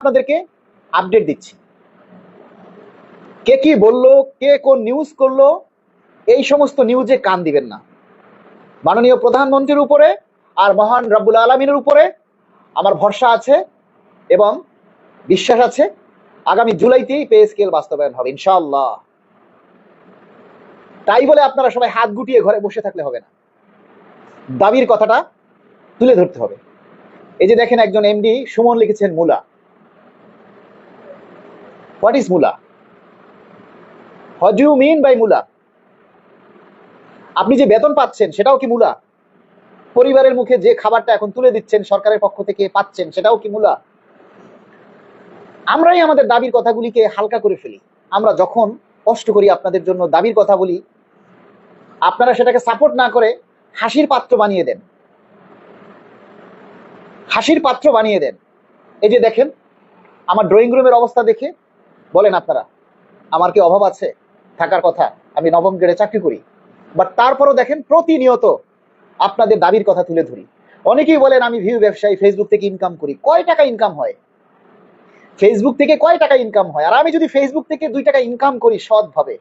আপনাদেরকে আপডেট দিচ্ছি, কে কি বললো, কে কোন নিউজ করলো, এই সমস্ত নিউজে কান দিবেন না। মাননীয় প্রধানমন্ত্রীর উপরে আর মহান রব্বুল আলমিনের উপরে আমার ভরসা আছে এবং বিশ্বাস আছে আগামী জুলাইতেই পে স্কেল বাস্তবায়ন হবে ইনশাআল্লাহ। তাই বলে আপনারা সবাই হাত গুটিয়ে ঘরে বসে থাকলে হবে না, দাবির কথাটা তুলে ধরতে হবে। এই যে দেখেন, একজন এমডি সুমন লিখেছেন মুলা। হোয়াট ইজ মুলা? What do you mean by মুলা? আপনি যে বেতন পাচ্ছেন সেটাও কি মুলা? পরিবারের মুখে যে খাবারটা এখন তুলে দিচ্ছেন সরকারের পক্ষ থেকে পাচ্ছেন সেটাও কি মুলা? আমরাই আমাদের দাবির কথাগুলিকে হালকা করে ফেলি। আমরা যখন কষ্ট করি আপনাদের জন্য দাবির কথা বলি, আপনারা সেটাকে সাপোর্ট না করে হাসির পাত্র বানিয়ে দেন, হাসির পাত্র বানিয়ে দেন। এই যে দেখেন, আমার ড্রয়িং রুমের অবস্থা দেখে বলেন আপনারা আমার কি অভাব আছে? থাকার কথা, আমি নবম গ্রেডে চাকরি করি, বাট তারপরও দেখেন প্রতিনিয়ত আপনাদের দাবির কথা তুলে ধরি। অনেকেই বলেন আমি ভিউ ব্যবসায়ী, ফেসবুক থেকে ইনকাম করি। কয় টাকা ইনকাম হয় ফেসবুক থেকে? কয় টাকা ইনকাম হয়? আর আমি যদি ফেসবুক থেকে 2 টাকা ইনকাম করি সৎভাবে,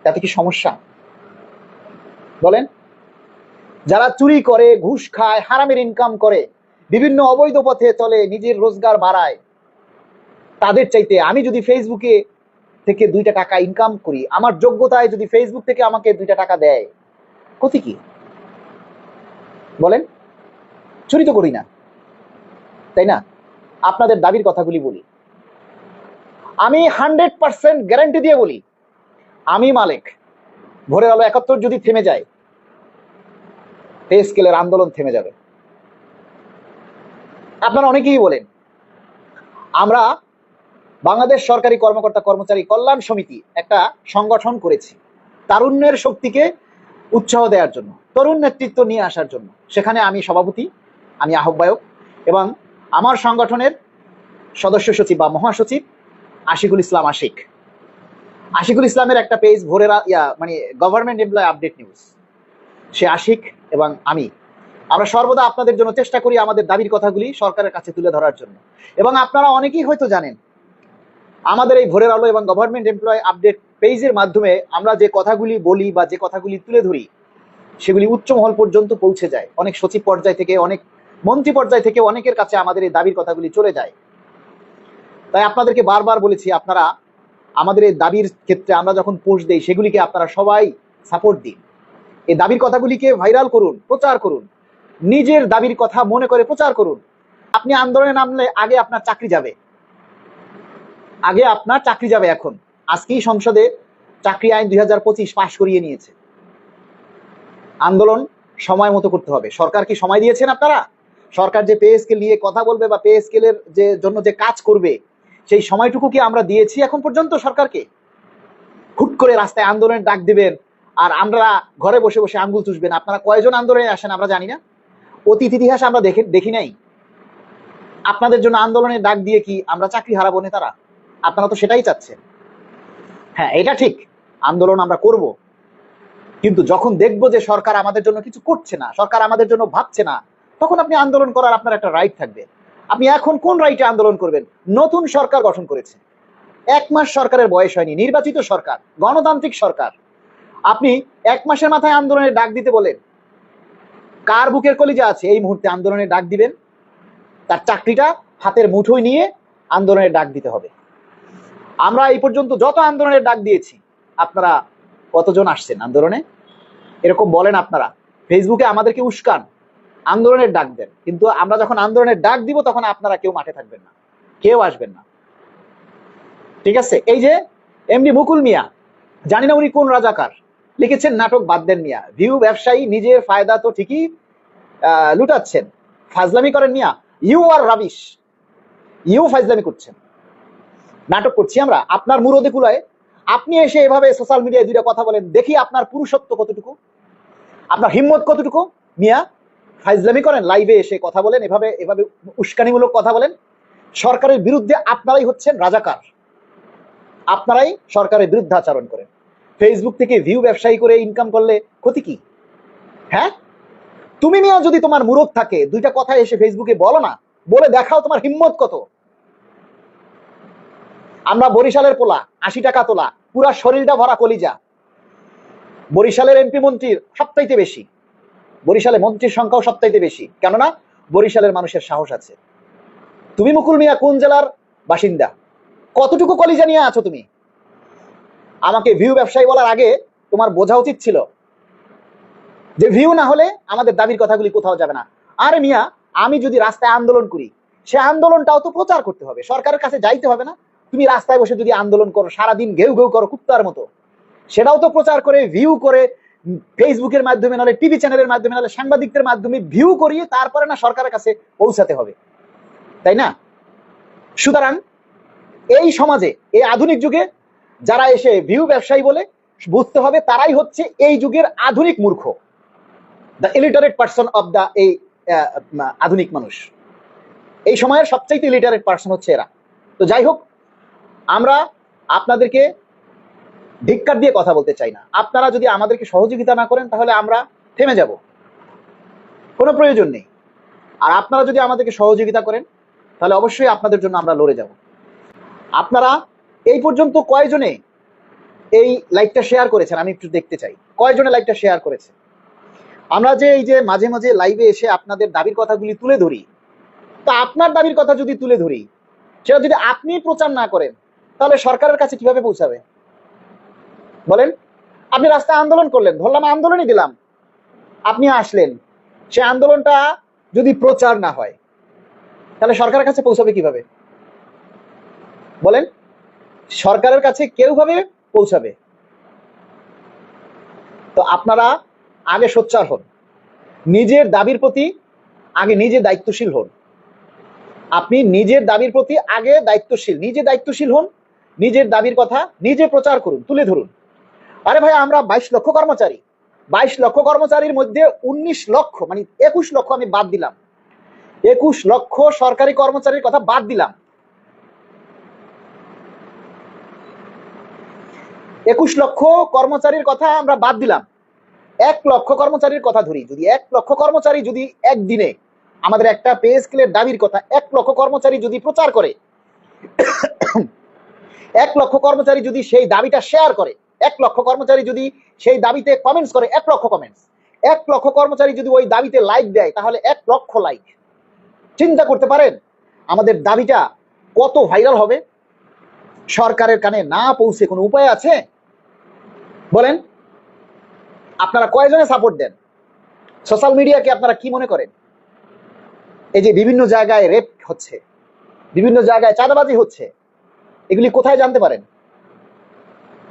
তাতে কি সমস্যা বলেন? যারা চুরি করে, ঘুষ খায়, হারামের ইনকাম করে, বিভিন্ন অবৈধ পথে চলে, নিজের রোজগার বাড়ায়, তাদের চাইতে আমি যদি ফেসবুকে থেকে 2টা টাকা ইনকাম করি, আমার যোগ্যতায় যদি ফেসবুক থেকে আমাকে 2টা টাকা দেয়, ক্ষতি কি বলেন? চুরি তো করি না, তাই না? আপনাদের দাবির কথাগুলি বলি, আমি 100% গ্যারান্টি দিয়ে বলি, আমি মালিক। ভোরের আলো 71 যদি থেমে যায়, পে স্কেলের আন্দোলন থেমে যাবে। আপনারা অনেকেই বলেন আমরা বাংলাদেশ সরকারি কর্মকর্তা কর্মচারী কল্যাণ সমিতি একটা সংগঠন করেছি তারুণ্যের শক্তিকে উৎসাহ দেওয়ার জন্য, তরুণ নেতৃত্ব নিয়ে আসার জন্য। সেখানে আমি সভাপতি, আমি আহ্বায়ক, এবং আমার সংগঠনের সদস্য সচিব বা মহাসচিব আশিকুল ইসলাম আশিক। আশিকুল ইসলামের একটা পেজ ভোরের মানে গভর্নমেন্ট এমপ্লয় আপডেট নিউজ, সে আশিক এবং আমরা সর্বদা আপনাদের জন্য চেষ্টা করি আমাদের দাবির কথাগুলি সরকারের কাছে তুলে ধরার জন্য। এবং আপনারা অনেকেই হয়তো জানেন আমাদের এই ভোরের আলো এবং গভর্নমেন্ট এমপ্লয় আপডেট পেজের মাধ্যমে আমরা যে কথাগুলি বলি বা যে কথাগুলি তুলে ধরি সেগুলি উচ্চ মহল পর্যন্ত পৌঁছে যায়। অনেক সচিব পর্যায় থেকে, অনেক মন্ত্রী পর্যায় থেকে অনেকের কাছে আমাদের এই দাবির কথাগুলি চলে যায়। তাই আপনাদেরকে বারবার বলেছি, আপনারা আমাদের এই দাবির ক্ষেত্রে আমরা যখন পোস্ট দেই সেগুলিকে আপনারা সবাই সাপোর্ট দিন। এই দাবির কথাগুলিকে ভাইরাল করুন, প্রচার করুন, নিজের দাবির কথা মনে করে প্রচার করুন। আপনি আন্দোলনে নামলে আগে আপনার চাকরি যাবে, আগে আপনার চাকরি যাবে। এখন আজকেই সংসদে চাকরি আইন 2025 পাশ করিয়ে নিয়েছে। আন্দোলন সময় মতো করতে হবে। সরকার কি সময় দিয়েছেন আপনারা? সরকার যে পে স্কেল নিয়ে কথা বলবে বা পে স্কেলের জন্য যে কাজ করবে সেই সময়টুকু কি আমরা দিয়েছি এখন পর্যন্ত সরকারকে? হুট করে রাস্তায় আন্দোলনের ডাক দিবেন আর আমরা ঘরে বসে বসে আঙ্গুল চুষবেন। আপনারা কয়জন আন্দোলনে আসেন আমরা জানি না, অতীত ইতিহাস আমরা দেখি নাই। আপনাদের জন্য আন্দোলনের ডাক দিয়ে কি আমরা চাকরি হারাবো নেতারা? আপনারা তো সেটাই চাচ্ছেন। হ্যাঁ, এটা ঠিক, আন্দোলন আমরা করব, কিন্তু যখন দেখবো যে সরকার আমাদের জন্য কিছু করছে না, সরকার আমাদের জন্য ভাবছে না, তখন আপনি আন্দোলন করার আপনার একটা রাইট থাকবে। আপনি এখন কোন রাইটে আন্দোলন করবেন? নতুন সরকার গঠন করেছে, 1 মাস সরকারের বয়স হয়নি, নির্বাচিত সরকার, গণতান্ত্রিক সরকার। আপনি 1 মাসের মাথায় আন্দোলনের ডাক দিতে বলেন? কার বুকের কলিজা আছে এই মুহূর্তে আন্দোলনের ডাক দিবেন? তার চাকরিটা হাতের মুঠোয় নিয়ে আন্দোলনের ডাক দিতে হবে। আমরা এই পর্যন্ত যত আন্দোলনের ডাক দিয়েছি, আপনারা কতজন আসছেন আন্দোলনে? এরকম বলেন আপনারা, ফেসবুকে আমাদেরকে উস্কান, আন্দোলনের ডাক দেন, কিন্তু আমরা যখন আন্দোলনের ডাক দিব তখন আপনারা কেউ মাঠে থাকবেন না, কেউ আসবেন না। ঠিক আছে? এই যে এমডি মুকুল মিয়া, জানি না উনি কোন রাজাকার, লিখেছেন নাটক বাদ দেন মিয়া। ভিউ ব্যবসায়ী, নিজের ফায়দা তো ঠিকই লুটাচ্ছেন, ফাজলামি করেন মিয়া। ইউ আর রাবিশ, ইউ ফাজলামি করছেন, নাটক করছি আমরা। আপনার মুরদে কুলায় আপনি এসে এভাবে সোশ্যাল মিডিয়ায় 2টা কথা বলেন, দেখি আপনার পুরুষত্ব কতটুকু, আপনার হিম্মত কতটুকু। মিয়া ফাইজলামি করেন, লাইভে এসে কথা বলেন, এভাবে এভাবে উস্কানিমূলক কথা বলেন। সরকারের বিরুদ্ধে আপনারাই হচ্ছেন রাজাকার, আপনারাই সরকারের বিরুদ্ধে আচরণ করেন। ফেসবুক থেকে ভিউ ব্যবসায়ী করে ইনকাম করলে ক্ষতি কি? হ্যাঁ, তুমি মিয়া যদি তোমার মুরদ থাকে 2টা কথা এসে ফেসবুকে বলো না, বলে দেখাও তোমার হিম্মত কত। আমরা বরিশালের পোলা, 80 টাকা তোলা, পুরা শরীরটা ভরা কলিজা। বরিশালের এমপি মন্ত্রীর সবচাইতে বেশি, বরিশালে মন্ত্রীর সংখ্যাও সবচাইতে বেশি, কেননা বরিশালের মানুষের সাহস আছে। তুমি মুকুল মিয়া কোন জেলার বাসিন্দা? কতটুকু কলিজা নিয়ে আছো তুমি? আমাকে ভিউ ব্যবসায়ী বলার আগে তোমার বোঝা উচিত ছিল যে ভিউ না হলে আমাদের দাবির কথাগুলি কোথাও যাবে না। আরে মিয়া, আমি যদি রাস্তায় আন্দোলন করি, সে আন্দোলনটাও তো প্রচার করতে হবে, সরকারের কাছে যাইতে হবে না? তুমি রাস্তায় বসে যদি আন্দোলন করো, সারাদিন ঘেউ ঘেউ করো কুত্তার মতো, সেটাও তো প্রচার করে, ভিউ করে, ফেসবুকের মাধ্যমে, নাহলে টিভি চ্যানেলের মাধ্যমে, নাহলে সাংবাদিকদের মাধ্যমে ভিউ করিয়ে তারপরে না সরকারের কাছে পৌঁছাতে হবে, তাই না? সুতরাং এই সমাজে, এই আধুনিক যুগে যারা এসে ভিউ ব্যবসায়ী বলে, বুঝতে হবে তারাই হচ্ছে এই যুগের আধুনিক মূর্খ, the illiterate person of the এই আধুনিক মানুষ। এই সময়ের সবচাইতে ইলিটারেট পার্সন হচ্ছে এরা। তো যাই হোক, আমরা আপনাদেরকে ধিক্কার দিয়ে কথা বলতে চাই না। আপনারা যদি আমাদেরকে সহযোগিতা না করেন তাহলে আমরা থেমে যাব, কোনো প্রয়োজন নেই। আর আপনারা যদি আমাদেরকে সহযোগিতা করেন তাহলে অবশ্যই আপনাদের জন্য আমরা লড়ে যাব। আপনারা এই পর্যন্ত কয়জনে এই লাইভটা শেয়ার করেছেন আমি একটু দেখতে চাই, কয়জনে লাইভটা শেয়ার করেছে? আমরা যে এই যে মাঝে মাঝে লাইভে এসে আপনাদের দাবির কথাগুলি তুলে ধরি, তা আপনার দাবির কথা যদি তুলে ধরি, সেটা যদি আপনি প্রচার না করেন তাহলে সরকারের কাছে কিভাবে পৌঁছাবে বলেন? আপনি রাস্তায় আন্দোলন করলেন, ধরলাম আন্দোলনই দিলাম, আপনি আসলেন, সে আন্দোলনটা যদি প্রচার না হয় তাহলে সরকারের কাছে পৌঁছাবে কিভাবে বলেন? সরকারের কাছে কেউ ভাবে পৌঁছাবে? তো আপনারা আগে সোচ্চার হন, নিজের দাবির প্রতি আগে নিজে দায়িত্বশীল হন। আপনি নিজের দাবির প্রতি আগে দায়িত্বশীল, নিজে দায়িত্বশীল হন, নিজের দাবির কথা নিজে প্রচার করুন, তুলে ধরুন। আরে ভাই, আমরা 22 লক্ষ কর্মচারী, 22 লক্ষ কর্মচারীর মধ্যে 19 লক্ষ মানে 21 লক্ষ আমি বাদ দিলাম, 21 লক্ষ সরকারি কর্মচারীর কথা বাদ দিলাম, 21 লক্ষ কর্মচারীর কথা আমরা বাদ দিলাম। 1 লক্ষ কর্মচারীর কথা ধরি, যদি 1 লক্ষ কর্মচারী যদি একদিনে আমাদের একটা পে স্কেলের দাবির কথা 1 লক্ষ কর্মচারী যদি প্রচার করে, 1 লক্ষ কর্মচারী যদি সেই দাবিটা শেয়ার করে, 1 লক্ষ কর্মচারী যদি সেই দাবিতে কমেন্টস করে, 1 লক্ষ কমেন্টস, 1 লক্ষ কর্মচারী যদি ওই দাবিতে লাইক দেয়, তাহলে 1 লক্ষ লাইক। চিন্তা করতে পারেন আমাদের দাবিটা কত ভাইরাল হবে? সরকারের কানে না পৌঁছে কোনো উপায় আছে বলেন? আপনারা কয়জনে সাপোর্ট দেন? সোশ্যাল মিডিয়াকে আপনারা কি মনে করেন? এই যে বিভিন্ন জায়গায় রেপ হচ্ছে, বিভিন্ন জায়গায় চাঁদাবাজি হচ্ছে, এগুলি কোথায় জানতে পারেন?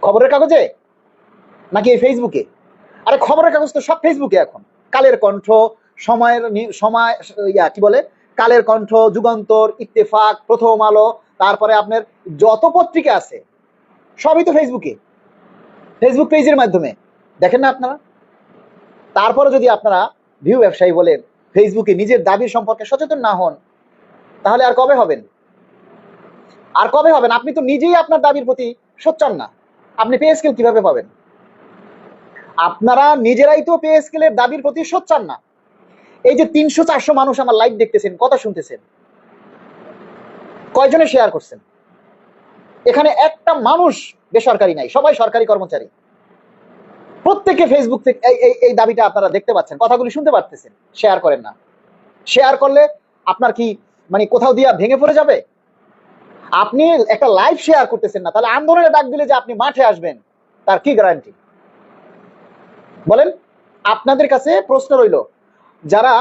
খবরের কাগজে নাকি এই ফেসবুকে? আরে খবরের কাগজ তো সব ফেসবুকে এখন। কালের কণ্ঠ, সময় কি বলে, কালের কণ্ঠ, যুগান্তর, ইত্তেফাক, প্রথম আলো, তারপরে আপনার যত পত্রিকা আছে সবই তো ফেসবুকে, ফেসবুক পেজের মাধ্যমে দেখেন না আপনারা? তারপরে যদি আপনারা ভিউ ব্যবসায়ী বলেন, ফেসবুকে নিজের দাবির সম্পর্কে সচেতন না হন, তাহলে আর কবে হবেন? আর কবে হবেন? আপনি তো নিজেই আপনার দাবির প্রতি সোচ্চার না, আপনি পে স্কেল কিভাবে পাবেন? আপনারা নিজেরাই তো পে স্কেলের দাবির প্রতি সোচ্চার না। এই যে 300-400 মানুষ আমার লাইভ দেখতেছেন, কথা শুনতেছেন, কয়জনে শেয়ার করছেন? এখানে একটা মানুষ বেসরকারি নাই, সবাই সরকারি কর্মচারী। প্রত্যেকে ফেসবুক থেকে এই দাবিটা আপনারা দেখতে পাচ্ছেন, কথাগুলি শুনতে পারতেছেন, শেয়ার করেন না। শেয়ার করলে আপনার কি মানে কোথাও দিয়া ভেঙে পড়ে যাবে? আপনি একটা লাইভ শেয়ার করতেছেন না, তাহলে আন্দোলনে ডাক দিলে যে আপনি মাঠে আসবেন তার কি গ্যারান্টি বলেন? আপনাদের কাছে প্রশ্ন রইল, যারা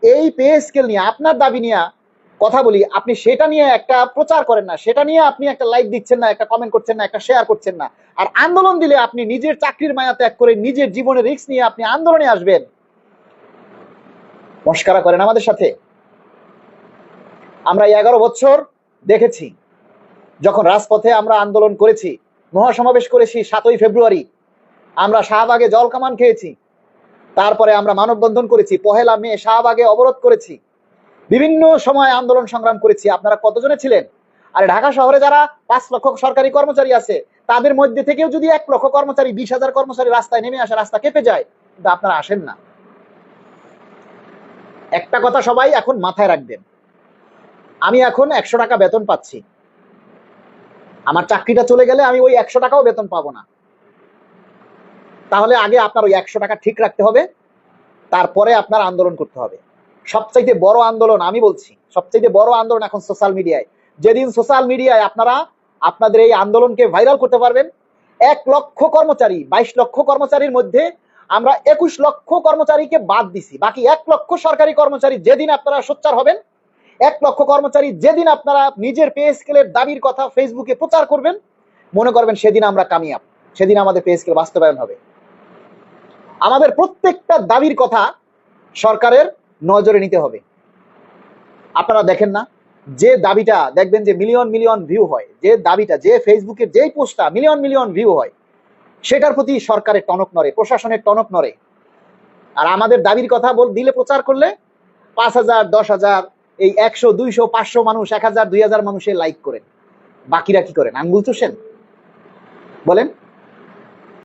এই পে স্কেল নিয়ে আপনার দাবি নিয়ে কথা বলি, আপনি সেটা নিয়ে একটা প্রচার করেন না, সেটা নিয়ে আপনি একটা লাইক দিচ্ছেন না, একটা কমেন্ট করছেন না, একটা শেয়ার করছেন না, আর আন্দোলন দিলে আপনি নিজের চাকরির মায়া ত্যাগ করে নিজের জীবনের রিস্ক নিয়ে আপনি আন্দোলনে আসবেন, মস্করা করেন আমাদের সাথে। আমরা 11 বছর দেখেছি, যখন রাজপথে আমরা আন্দোলন করেছি, মহাসমাবেশ করেছি, 7ই ফেব্রুয়ারি আমরা শাহবাগে জল কামান খেয়েছি, তারপরে আমরা মানববন্ধন করেছি, 1 মে শাহবাগে অবরোধ করেছি, বিভিন্ন সময় আন্দোলন সংগ্রাম করেছি। আপনারা কতজনে ছিলেন? আরে ঢাকা শহরে যারা 5 লক্ষ সরকারি কর্মচারী আছে, তাদের মধ্যে থেকেও যদি 1 লক্ষ কর্মচারী, 20,000 কর্মচারী রাস্তায় নেমে আসে, রাস্তা কেঁপে যায়, কিন্তু আপনারা আসেন না। একটা কথা সবাই এখন মাথায় রাখবেন, আমি এখন 100 টাকা বেতন পাচ্ছি, আমার চাকরিটা চলে গেলে আমি ওই 100 টাকাও বেতন পাবো না। তাহলে আগে আপনার ওই 100 টাকা ঠিক রাখতে হবে, তারপরে আপনার আন্দোলন করতে হবে। সবচাইতে বড় আন্দোলন আমি বলছি, সবচাইতে বড় আন্দোলন এখন সোশ্যাল মিডিয়ায়। যেদিন সোশ্যাল মিডিয়ায় আপনারা আপনাদের এই আন্দোলনকে ভাইরাল করতে পারবেন, 1 লক্ষ কর্মচারী, 22 লক্ষ কর্মচারীর মধ্যে আমরা 21 লক্ষ কর্মচারীকে বাদ দিছি, বাকি 1 লক্ষ সরকারি কর্মচারী যেদিন আপনারা সোচ্চার হবেন, 1 লক্ষ কর্মচারী যেদিন আপনারা নিজের পে স্কেলের দাবির কথা ফেসবুকে প্রচার করবেন, মনে করবেন সেদিন আমরা কামিয়াব, সেদিন আমাদের পে স্কেল বাস্তবায়ন হবে। আমাদের প্রত্যেকটা দাবির কথা সরকারের নজরে নিতে হবে। আপনারা দেখেন না, যে দাবিটা দেখবেন যে মিলিয়ন মিলিয়ন ভিউ হয়, যে দাবিটা, যে ফেসবুকের যেই পোস্টটা মিলিয়ন মিলিয়ন ভিউ হয়, সেটার প্রতি সরকারের টনক নড়ে, প্রশাসনের টনক নড়ে। আর আমাদের দাবির কথা দিলে, প্রচার করলে 5,000, 10,000, এই 100, 200, 500 মানুষ, 1,000, 2,000 মানুষের লাইক করেন, বাকিরা কি করেন? আঙ্গুল চুষেন? বলেন।